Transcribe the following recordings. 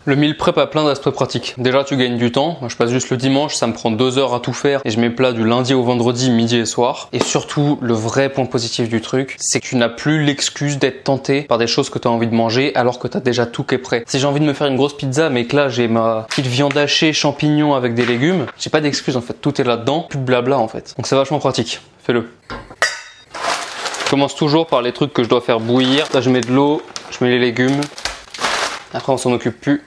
Le meal prep a plein d'aspects pratiques. Déjà, tu gagnes du temps. Moi, je passe juste le dimanche, ça me prend 2 heures à tout faire et je mets plat du lundi au vendredi, midi et soir. Et surtout, le vrai point positif du truc, c'est que tu n'as plus l'excuse d'être tenté par des choses que tu as envie de manger alors que tu as déjà tout qui est prêt. Si j'ai envie de me faire une grosse pizza mais que là j'ai ma petite viande hachée, champignons avec des légumes, j'ai pas d'excuse en fait. Tout est là-dedans, plus de blabla en fait. Donc c'est vachement pratique. Fais-le. Je commence toujours par les trucs que je dois faire bouillir. Là, je mets de l'eau, je mets les légumes. Après, on s'en occupe plus.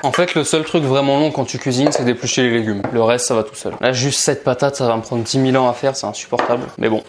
En fait, le seul truc vraiment long quand tu cuisines, c'est d'éplucher les légumes. Le reste, ça va tout seul. Là, juste cette patate, ça va me prendre 10 000 ans à faire, c'est insupportable. Mais bon.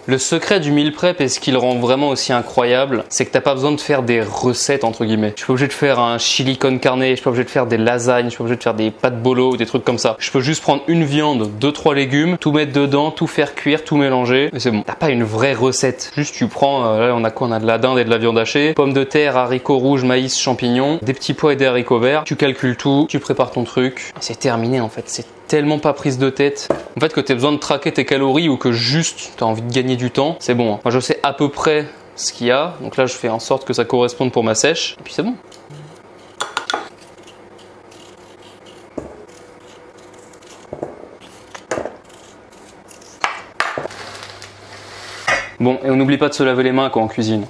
Le secret du meal prep et ce qui le rend vraiment aussi incroyable, c'est que t'as pas besoin de faire des recettes entre guillemets. Je suis pas obligé de faire un chili con carne, je suis pas obligé de faire des lasagnes, je suis pas obligé de faire des pâtes bolo ou des trucs comme ça. Je peux juste prendre une viande, 2-3 légumes, tout mettre dedans, tout faire cuire, tout mélanger et c'est bon. T'as pas une vraie recette. Juste tu prends, là on a quoi? On a de la dinde et de la viande hachée, pommes de terre, haricots rouges, maïs, champignons, des petits pois et des haricots verts. Tu calcules tout, tu prépares ton truc. C'est terminé en fait. C'est tellement pas prise de tête. En fait, que tu aies besoin de traquer tes calories ou que juste tu as envie de gagner du temps, c'est bon. Moi, je sais à peu près ce qu'il y a. Donc là, je fais en sorte que ça corresponde pour ma sèche. Et puis c'est bon. Bon, et on n'oublie pas de se laver les mains quand on cuisine.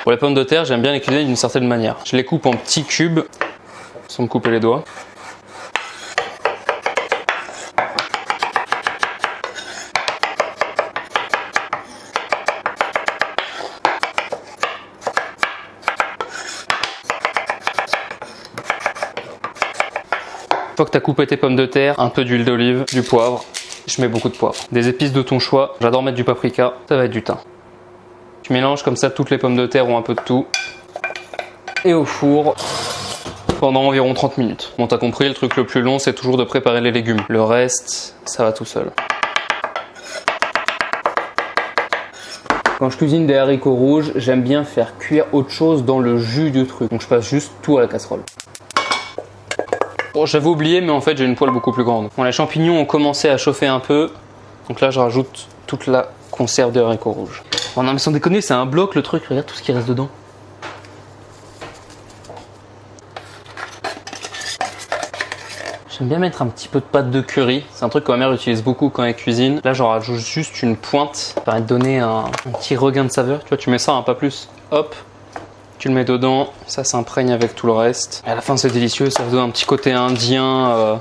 Pour les pommes de terre, j'aime bien les cuisiner d'une certaine manière. Je les coupe en petits cubes, sans me couper les doigts. Une fois que tu as coupé tes pommes de terre, un peu d'huile d'olive, du poivre. Je mets beaucoup de poivre. Des épices de ton choix. J'adore mettre du paprika. Ça va être du thym. Tu mélanges comme ça, toutes les pommes de terre ont un peu de tout. Et au four pendant environ 30 minutes. Bon, t'as compris, le truc le plus long, c'est toujours de préparer les légumes. Le reste, ça va tout seul. Quand je cuisine des haricots rouges, j'aime bien faire cuire autre chose dans le jus du truc. Donc je passe juste tout à la casserole. Bon, j'avais oublié, mais en fait, j'ai une poêle beaucoup plus grande. Bon, les champignons ont commencé à chauffer un peu. Donc là, je rajoute toute la conserve de haricots rouges. Oh non mais sans déconner, c'est un bloc le truc, regarde tout ce qui reste dedans. J'aime bien mettre un petit peu de pâte de curry, c'est un truc que ma mère utilise beaucoup quand elle cuisine. Là j'en rajoute juste une pointe, ça permet de donner un petit regain de saveur. Tu vois, tu mets ça, pas plus, hop, tu le mets dedans, ça s'imprègne avec tout le reste. Et à la fin c'est délicieux, ça donne un petit côté indien,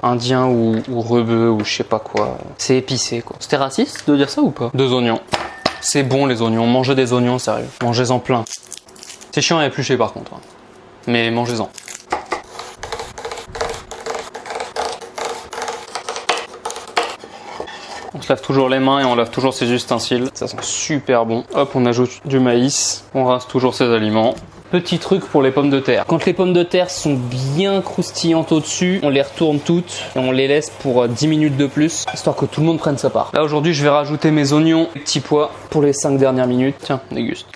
ou rebeu ou je sais pas quoi. C'est épicé quoi. C'était raciste de dire ça ou pas? 2 oignons. C'est bon les oignons, mangez des oignons, sérieux. Mangez-en plein. C'est chiant à éplucher par contre, hein. Mais mangez-en. On se lave toujours les mains et on lave toujours ses ustensiles. Ça sent super bon. Hop, on ajoute du maïs. On rince toujours ses aliments. Petit truc pour les pommes de terre. Quand les pommes de terre sont bien croustillantes au-dessus, on les retourne toutes et on les laisse pour 10 minutes de plus, histoire que tout le monde prenne sa part. Là aujourd'hui, je vais rajouter mes oignons et petits pois pour les 5 dernières minutes. Tiens, déguste.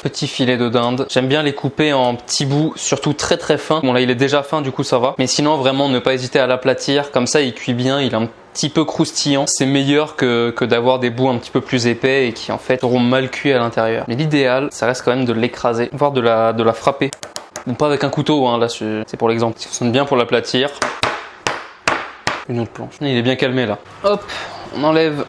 Petit filet de dinde. J'aime bien les couper en petits bouts, surtout très très fins. Bon là, il est déjà fin, du coup ça va. Mais sinon, vraiment, ne pas hésiter à l'aplatir. Comme ça, il cuit bien, il est un petit peu croustillant. C'est meilleur que d'avoir des bouts un petit peu plus épais et qui en fait auront mal cuit à l'intérieur. Mais l'idéal, ça reste quand même de l'écraser, voire de la frapper. Bon, pas avec un couteau, hein, là c'est pour l'exemple. Ça sonne bien pour l'aplatir. Une autre planche. Il est bien calmé là. Hop, on enlève.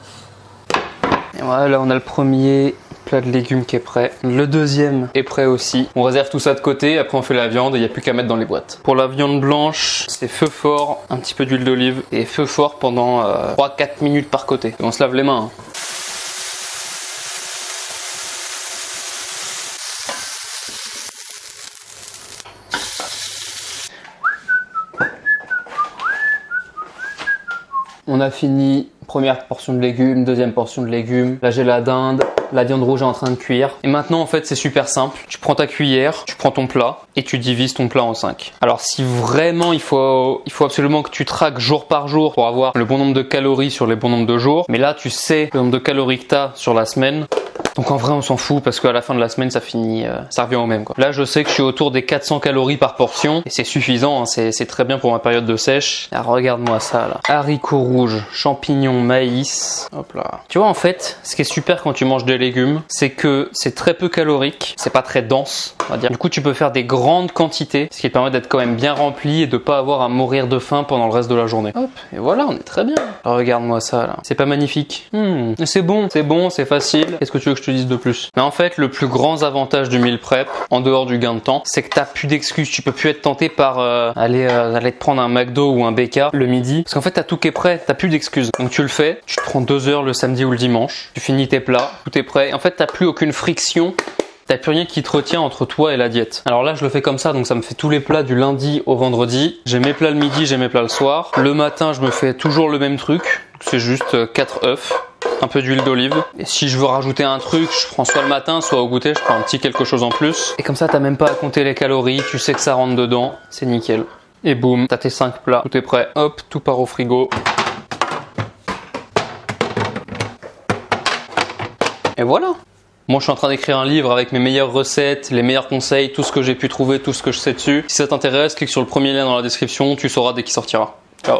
Et voilà, là on a le premier plat de légumes qui est prêt. Le deuxième est prêt aussi. On réserve tout ça de côté, après on fait la viande et il n'y a plus qu'à mettre dans les boîtes. Pour la viande blanche, c'est feu fort, un petit peu d'huile d'olive et feu fort pendant 3-4 minutes par côté. Et on se lave les mains. Hein. On a fini, première portion de légumes, deuxième portion de légumes. Là j'ai la dinde, la viande rouge est en train de cuire. Et maintenant en fait c'est super simple. Tu prends ta cuillère, tu prends ton plat et tu divises ton plat en 5. Alors si vraiment il faut absolument que tu traques jour par jour pour avoir le bon nombre de calories sur les bons nombres de jours. Mais là tu sais le nombre de calories que tu as sur la semaine. Donc en vrai on s'en fout parce qu'à la fin de la semaine ça finit, ça revient au même quoi. Là je sais que je suis autour des 400 calories par portion et c'est suffisant, hein, c'est très bien pour ma période de sèche. Ah, regarde-moi ça là. Haricots rouges, champignons, maïs. Hop là. Tu vois en fait, ce qui est super quand tu manges des légumes, c'est que c'est très peu calorique, c'est pas très dense, on va dire. Du coup tu peux faire des grandes quantités, ce qui te permet d'être quand même bien rempli et de pas avoir à mourir de faim pendant le reste de la journée. Hop, et voilà, on est très bien. Alors, regarde-moi ça là. C'est pas magnifique? C'est bon, c'est facile. Qu'est-ce que tu veux que je te dise de plus? Mais en fait, le plus grand avantage du meal prep, en dehors du gain de temps, c'est que t'as plus d'excuses. Tu peux plus être tenté par aller te prendre un McDo ou un BK le midi. Parce qu'en fait, t'as tout qui est prêt, t'as plus d'excuses. Donc tu le fais, tu te prends 2 heures le samedi ou le dimanche, tu finis tes plats, tout est prêt. Et en fait, t'as plus aucune friction. T'as plus rien qui te retient entre toi et la diète. Alors là, je le fais comme ça, donc ça me fait tous les plats du lundi au vendredi. J'ai mes plats le midi, j'ai mes plats le soir. Le matin, je me fais toujours le même truc. C'est juste 4 œufs, un peu d'huile d'olive. Et si je veux rajouter un truc, je prends soit le matin, soit au goûter, je prends un petit quelque chose en plus. Et comme ça, t'as même pas à compter les calories, tu sais que ça rentre dedans, c'est nickel. Et boum, t'as tes 5 plats, tout est prêt. Hop, tout part au frigo. Et voilà. Moi, je suis en train d'écrire un livre avec mes meilleures recettes, les meilleurs conseils, tout ce que j'ai pu trouver, tout ce que je sais dessus. Si ça t'intéresse, clique sur le premier lien dans la description, tu sauras dès qu'il sortira. Ciao.